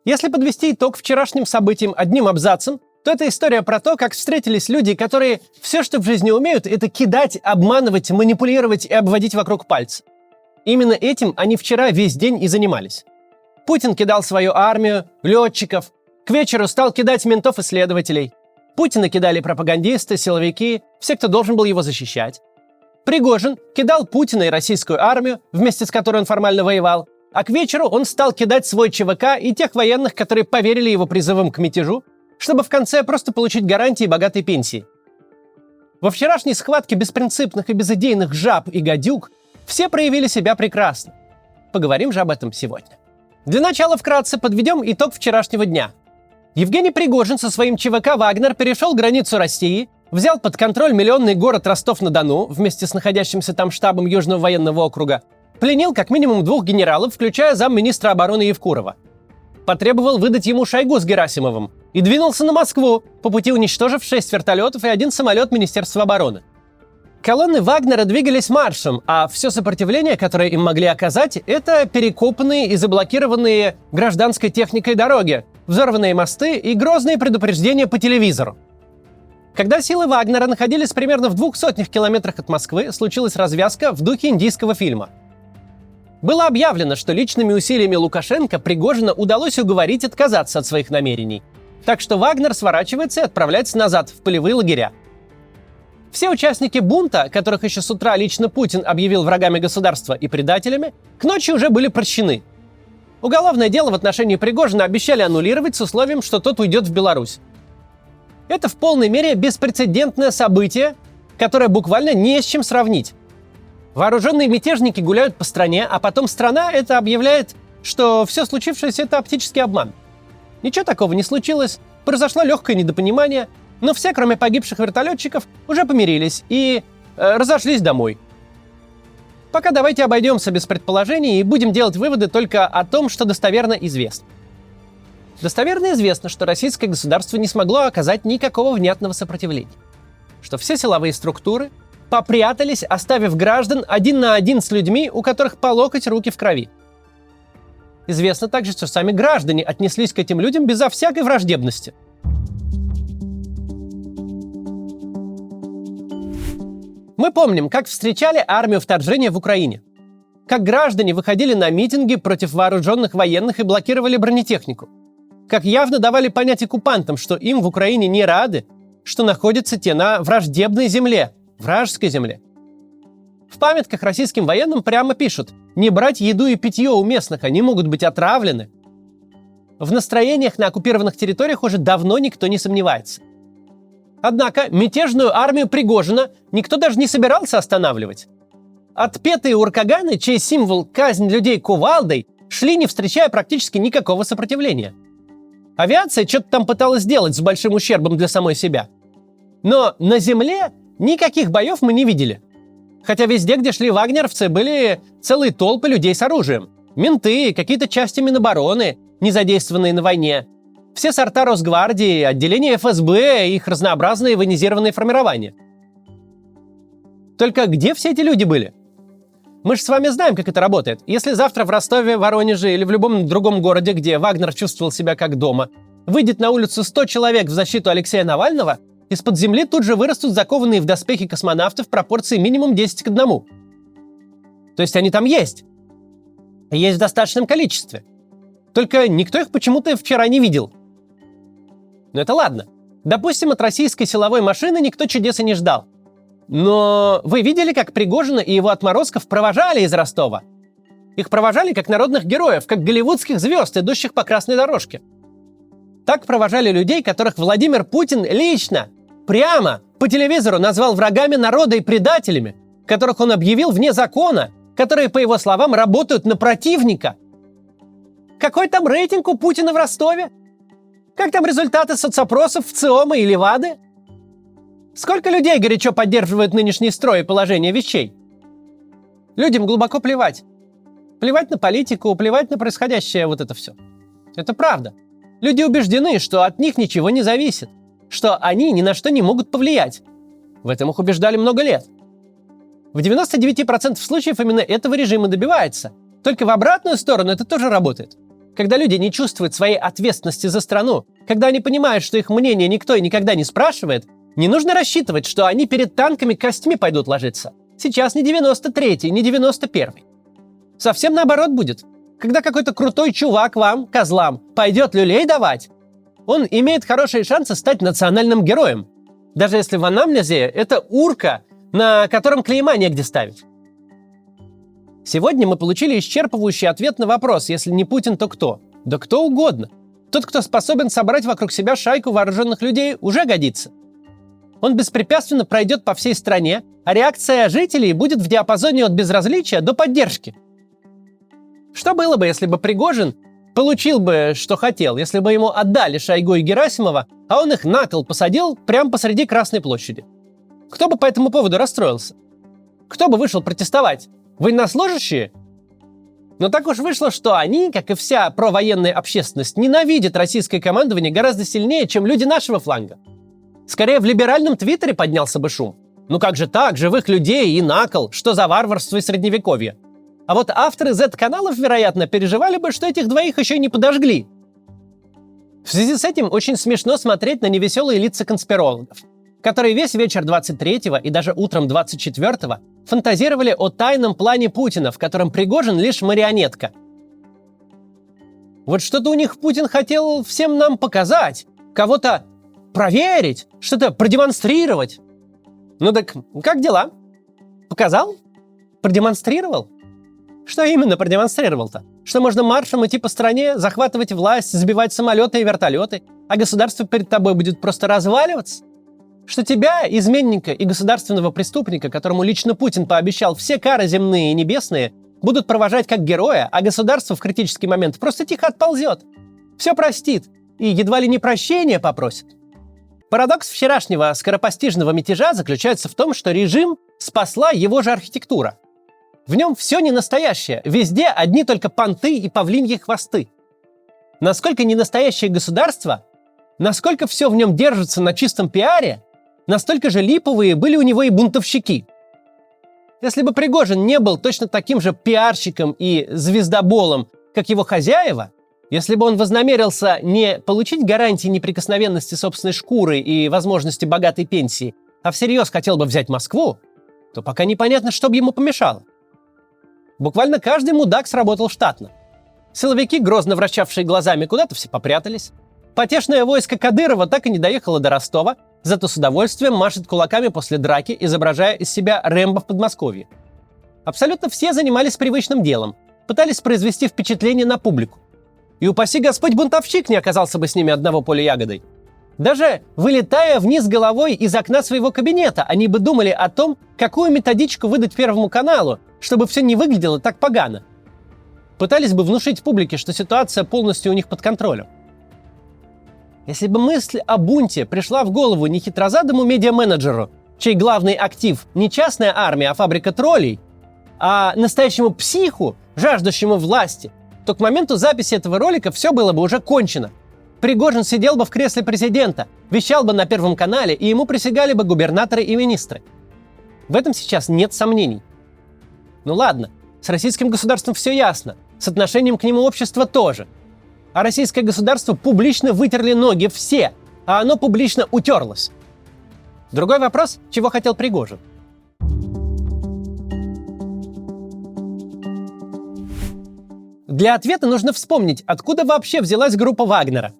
Если подвести итог вчерашним событиям одним абзацем, то это история про то, как встретились люди, которые все, что в жизни умеют, это кидать, обманывать, манипулировать и обводить вокруг пальца. Именно этим они вчера весь день и занимались. Путин кидал свою армию, летчиков. К вечеру стал кидать ментов и следователей. Путина кидали пропагандисты, силовики, все, кто должен был его защищать. Пригожин кидал Путина и российскую армию, вместе с которой он формально воевал. А к вечеру он стал кидать свой ЧВК и тех военных, которые поверили его призывам к мятежу, чтобы в конце просто получить гарантии богатой пенсии. Во вчерашней схватке беспринципных и безыдейных жаб и гадюк все проявили себя прекрасно. Поговорим же об этом сегодня. Для начала вкратце подведем итог вчерашнего дня. Евгений Пригожин со своим ЧВК «Вагнер» перешел границу России, взял под контроль миллионный город Ростов-на-Дону вместе с находящимся там штабом Южного военного округа, пленил как минимум 2 генералов, включая замминистра обороны Евкурова. Потребовал выдать ему Шойгу с Герасимовым и двинулся на Москву, по пути уничтожив 6 вертолетов и 1 самолет Министерства обороны. Колонны Вагнера двигались маршем, а все сопротивление, которое им могли оказать, это перекопанные и заблокированные гражданской техникой дороги, взорванные мосты и грозные предупреждения по телевизору. Когда силы Вагнера находились примерно в 200 километрах от Москвы, случилась развязка в духе индийского фильма. Было объявлено, что личными усилиями Лукашенко Пригожина удалось уговорить отказаться от своих намерений. Так что Вагнер сворачивается и отправляется назад, в полевые лагеря. Все участники бунта, которых еще с утра лично Путин объявил врагами государства и предателями, к ночи уже были прощены. Уголовное дело в отношении Пригожина обещали аннулировать с условием, что тот уйдет в Беларусь. Это в полной мере беспрецедентное событие, которое буквально не с чем сравнить. Вооруженные мятежники гуляют по стране, а потом страна это объявляет, что все случившееся – это оптический обман. Ничего такого не случилось, произошло легкое недопонимание, но все, кроме погибших вертолетчиков, уже помирились и разошлись домой. Пока давайте обойдемся без предположений и будем делать выводы только о том, что достоверно известно. Достоверно известно, что российское государство не смогло оказать никакого внятного сопротивления. Что все силовые структуры попрятались, оставив граждан один на один с людьми, у которых по локоть руки в крови. Известно также, что сами граждане отнеслись к этим людям безо всякой враждебности. Мы помним, как встречали армию вторжения в Украине. Как граждане выходили на митинги против вооруженных военных и блокировали бронетехнику. Как явно давали понять оккупантам, что им в Украине не рады, что находятся те на враждебной земле, вражеской земле. В памятках российским военным прямо пишут: не брать еду и питье у местных, они могут быть отравлены. В настроениях на оккупированных территориях уже давно никто не сомневается. Однако мятежную армию Пригожина никто даже не собирался останавливать. Отпетые уркаганы, чей символ казнь людей кувалдой, шли, не встречая практически никакого сопротивления. Авиация что-то там пыталась сделать с большим ущербом для самой себя. Но на земле никаких боев мы не видели. Хотя везде, где шли вагнеровцы, были целые толпы людей с оружием. Менты, какие-то части Минобороны, не задействованные на войне. Все сорта Росгвардии, отделения ФСБ и их разнообразные военизированные формирования. Только где все эти люди были? Мы же с вами знаем, как это работает. Если завтра в Ростове, Воронеже или в любом другом городе, где Вагнер чувствовал себя как дома, выйдет на улицу 100 человек в защиту Алексея Навального, из-под земли тут же вырастут закованные в доспехи космонавты в пропорции минимум 10 к 1. То есть они там есть. Есть в достаточном количестве. Только никто их почему-то вчера не видел. Но это ладно. Допустим, от российской силовой машины никто чудес и не ждал. Но вы видели, как Пригожина и его отморозков провожали из Ростова? Их провожали как народных героев, как голливудских звезд, идущих по красной дорожке. Так провожали людей, которых Владимир Путин лично, прямо по телевизору назвал врагами народа и предателями, которых он объявил вне закона, которые, по его словам, работают на противника. Какой там рейтинг у Путина в Ростове? Как там результаты соцопросов в ЦИОМа и Левады? Сколько людей горячо поддерживают нынешний строй и положение вещей? Людям глубоко плевать. Плевать на политику, плевать на происходящее вот это все. Это правда. Люди убеждены, что от них ничего не зависит, что они ни на что не могут повлиять. В этом их убеждали много лет. В 99% случаев именно этого режима добивается. Только в обратную сторону это тоже работает. Когда люди не чувствуют своей ответственности за страну, когда они понимают, что их мнение никто и никогда не спрашивает, не нужно рассчитывать, что они перед танками костьми пойдут ложиться. Сейчас не 93-й, не 91-й. Совсем наоборот будет. Когда какой-то крутой чувак вам, козлам, пойдет люлей давать, он имеет хорошие шансы стать национальным героем. Даже если в анамнезе это урка, на котором клейма негде ставить. Сегодня мы получили исчерпывающий ответ на вопрос: если не Путин, то кто? Да кто угодно. Тот, кто способен собрать вокруг себя шайку вооруженных людей, уже годится. Он беспрепятственно пройдет по всей стране, а реакция жителей будет в диапазоне от безразличия до поддержки. Что было бы, если бы Пригожин получил бы, что хотел, если бы ему отдали Шойгу и Герасимова, а он их на кол посадил прямо посреди Красной площади? Кто бы по этому поводу расстроился? Кто бы вышел протестовать? Военнослужащие? Но так уж вышло, что они, как и вся провоенная общественность, ненавидят российское командование гораздо сильнее, чем люди нашего фланга. Скорее, в либеральном твиттере поднялся бы шум. Ну как же так, живых людей и на кол, что за варварство и средневековье? А вот авторы Z-каналов, вероятно, переживали бы, что этих двоих еще и не подожгли. В связи с этим очень смешно смотреть на невеселые лица конспирологов, которые весь вечер 23-го и даже утром 24-го фантазировали о тайном плане Путина, в котором Пригожин лишь марионетка. Вот что-то у них Путин хотел всем нам показать, кого-то проверить, что-то продемонстрировать. Ну так, как дела? Показал? Продемонстрировал? Что именно продемонстрировал-то? Что можно маршем идти по стране, захватывать власть, сбивать самолеты и вертолеты, а государство перед тобой будет просто разваливаться? Что тебя, изменника и государственного преступника, которому лично Путин пообещал все кары земные и небесные, будут провожать как героя, а государство в критический момент просто тихо отползет. Все простит и едва ли не прощения попросит. Парадокс вчерашнего скоропостижного мятежа заключается в том, что режим спасла его же архитектура. В нем все не настоящее, везде одни только понты и павлиньи хвосты. Насколько ненастоящее государство, насколько все в нем держится на чистом пиаре, настолько же липовые были у него и бунтовщики. Если бы Пригожин не был точно таким же пиарщиком и звездоболом, как его хозяева, если бы он вознамерился не получить гарантии неприкосновенности собственной шкуры и возможности богатой пенсии, а всерьез хотел бы взять Москву, то пока непонятно, что бы ему помешало. Буквально каждый мудак сработал штатно. Силовики, грозно вращавшие глазами, куда-то все попрятались. Потешное войско Кадырова так и не доехало до Ростова, зато с удовольствием машет кулаками после драки, изображая из себя Рэмбо в Подмосковье. Абсолютно все занимались привычным делом, пытались произвести впечатление на публику. И упаси Господь, бунтовщик не оказался бы с ними одного поля ягодой. Даже вылетая вниз головой из окна своего кабинета, они бы думали о том, какую методичку выдать Первому каналу, чтобы все не выглядело так погано. Пытались бы внушить публике, что ситуация полностью у них под контролем. Если бы мысль о бунте пришла в голову не хитрозадому медиа-менеджеру, чей главный актив не частная армия, а фабрика троллей, а настоящему психу, жаждущему власти, то к моменту записи этого ролика все было бы уже кончено. Пригожин сидел бы в кресле президента, вещал бы на Первом канале, и ему присягали бы губернаторы и министры. В этом сейчас нет сомнений. Ну ладно, с российским государством все ясно, с отношением к нему общества тоже. А российское государство публично вытерли ноги все, а оно публично утерлось. Другой вопрос, чего хотел Пригожин. Для ответа нужно вспомнить, откуда вообще взялась группа Вагнера.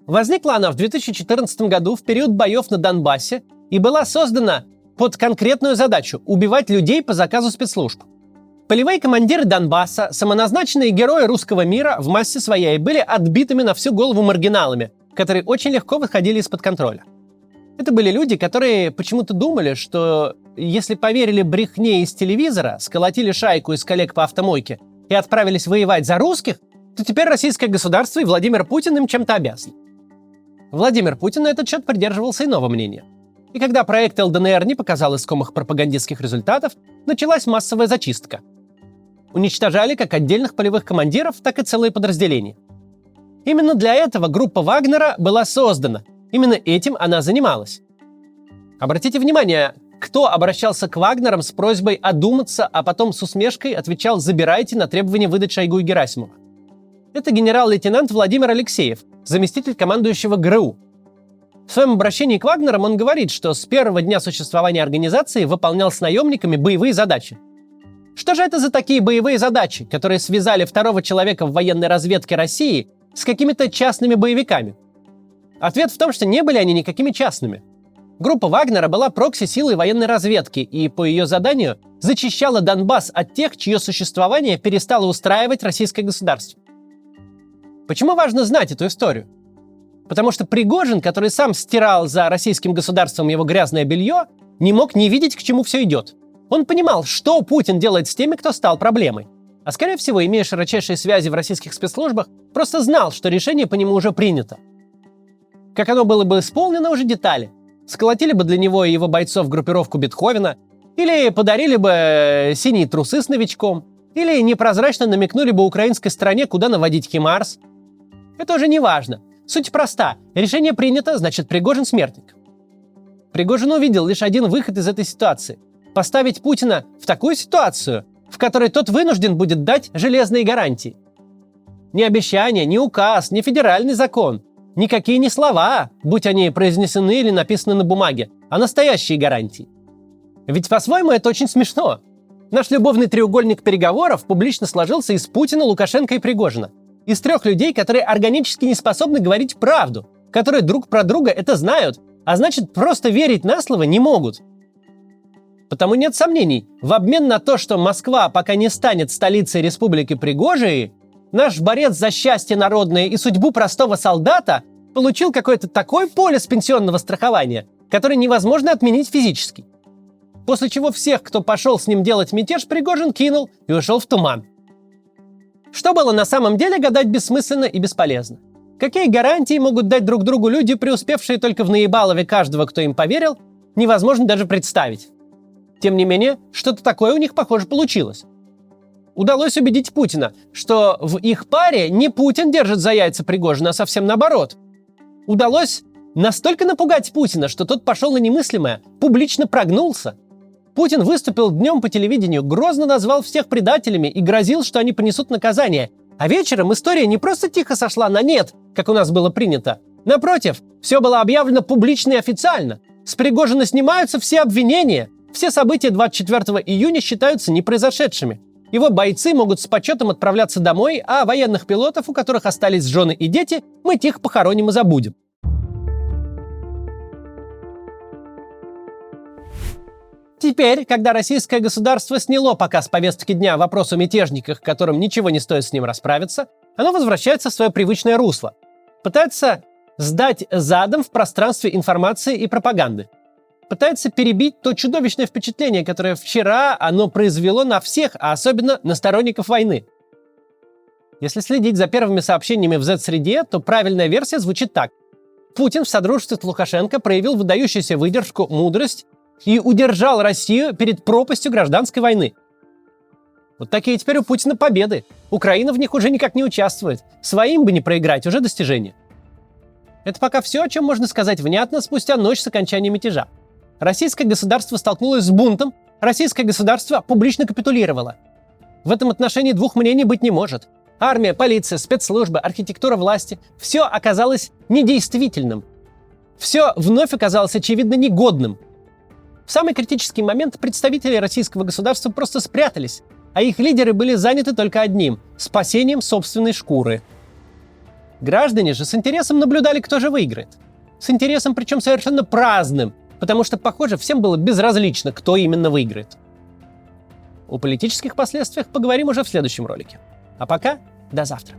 Возникла она в 2014 году в период боев на Донбассе и была создана под конкретную задачу – убивать людей по заказу спецслужб. Полевые командиры Донбасса, самоназначенные герои русского мира, в массе своей были отбитыми на всю голову маргиналами, которые очень легко выходили из-под контроля. Это были люди, которые почему-то думали, что если поверили брехне из телевизора, сколотили шайку из коллег по автомойке и отправились воевать за русских, то теперь российское государство и Владимир Путин им чем-то обязан. Владимир Путин на этот счет придерживался иного мнения. И когда проект ЛДНР не показал искомых пропагандистских результатов, началась массовая зачистка. Уничтожали как отдельных полевых командиров, так и целые подразделения. Именно для этого группа Вагнера была создана. Именно этим она занималась. Обратите внимание, кто обращался к Вагнерам с просьбой одуматься, а потом с усмешкой отвечал «забирайте» на требование выдать Шойгу и Герасимова. Это генерал-лейтенант Владимир Алексеев, заместитель командующего ГРУ. В своем обращении к Вагнерам он говорит, что с первого дня существования организации выполнял с наемниками боевые задачи. Что же это за такие боевые задачи, которые связали второго человека в военной разведке России с какими-то частными боевиками? Ответ в том, что не были они никакими частными. Группа Вагнера была прокси-силой военной разведки и по ее заданию зачищала Донбасс от тех, чье существование перестало устраивать российское государство. Почему важно знать эту историю? Потому что Пригожин, который сам стирал за российским государством его грязное белье, не мог не видеть, к чему все идет. Он понимал, что Путин делает с теми, кто стал проблемой. А скорее всего, имея широчайшие связи в российских спецслужбах, просто знал, что решение по нему уже принято. Как оно было бы исполнено, уже детали. Сколотили бы для него и его бойцов группировку Бетховена, или подарили бы синие трусы с новичком, или непрозрачно намекнули бы украинской стране, куда наводить Химарс. Это уже не важно. Суть проста. Решение принято, значит, Пригожин смертник. Пригожин увидел лишь один выход из этой ситуации – поставить Путина в такую ситуацию, в которой тот вынужден будет дать железные гарантии. Ни обещания, ни указ, ни федеральный закон, никакие не слова, будь они произнесены или написаны на бумаге, а настоящие гарантии. Ведь по-своему это очень смешно. Наш любовный треугольник переговоров публично сложился из Путина, Лукашенко и Пригожина. Из трех людей, которые органически не способны говорить правду, которые друг про друга это знают, а значит, просто верить на слово не могут. Потому нет сомнений, в обмен на то, что Москва пока не станет столицей республики Пригожии, наш борец за счастье народное и судьбу простого солдата получил какой-то такой полис пенсионного страхования, который невозможно отменить физически. После чего всех, кто пошел с ним делать мятеж, Пригожин кинул и ушел в туман. Что было на самом деле, гадать бессмысленно и бесполезно. Какие гарантии могут дать друг другу люди, преуспевшие только в наебалове каждого, кто им поверил, невозможно даже представить. Тем не менее, что-то такое у них, похоже, получилось. Удалось убедить Путина, что в их паре не Путин держит за яйца Пригожина, а совсем наоборот. Удалось настолько напугать Путина, что тот пошел на немыслимое, публично прогнулся. Путин выступил днем по телевидению, грозно назвал всех предателями и грозил, что они понесут наказание. А вечером история не просто тихо сошла на нет, как у нас было принято. Напротив, все было объявлено публично и официально. С Пригожина снимаются все обвинения. Все события 24 июня считаются непроизошедшими. Его бойцы могут с почетом отправляться домой, а военных пилотов, у которых остались жены и дети, мы тихо похороним и забудем. Теперь, когда российское государство сняло пока с повестки дня вопрос о мятежниках, которым ничего не стоит с ним расправиться, оно возвращается в свое привычное русло. Пытается сдать задом в пространстве информации и пропаганды. Пытается перебить то чудовищное впечатление, которое вчера оно произвело на всех, а особенно на сторонников войны. Если следить за первыми сообщениями в Z-среде, то правильная версия звучит так. Путин в содружестве с Лукашенко проявил выдающуюся выдержку, мудрость и удержал Россию перед пропастью гражданской войны. Вот такие теперь у Путина победы. Украина в них уже никак не участвует. Своим бы не проиграть, уже достижение. Это пока все, о чем можно сказать внятно спустя ночь с окончания мятежа. Российское государство столкнулось с бунтом, российское государство публично капитулировало. В этом отношении двух мнений быть не может. Армия, полиция, спецслужбы, архитектура власти – все оказалось недействительным. Все вновь оказалось очевидно негодным. В самый критический момент представители российского государства просто спрятались, а их лидеры были заняты только одним – спасением собственной шкуры. Граждане же с интересом наблюдали, кто же выиграет. С интересом, причем совершенно праздным, потому что, похоже, всем было безразлично, кто именно выиграет. О политических последствиях поговорим уже в следующем ролике. А пока до завтра.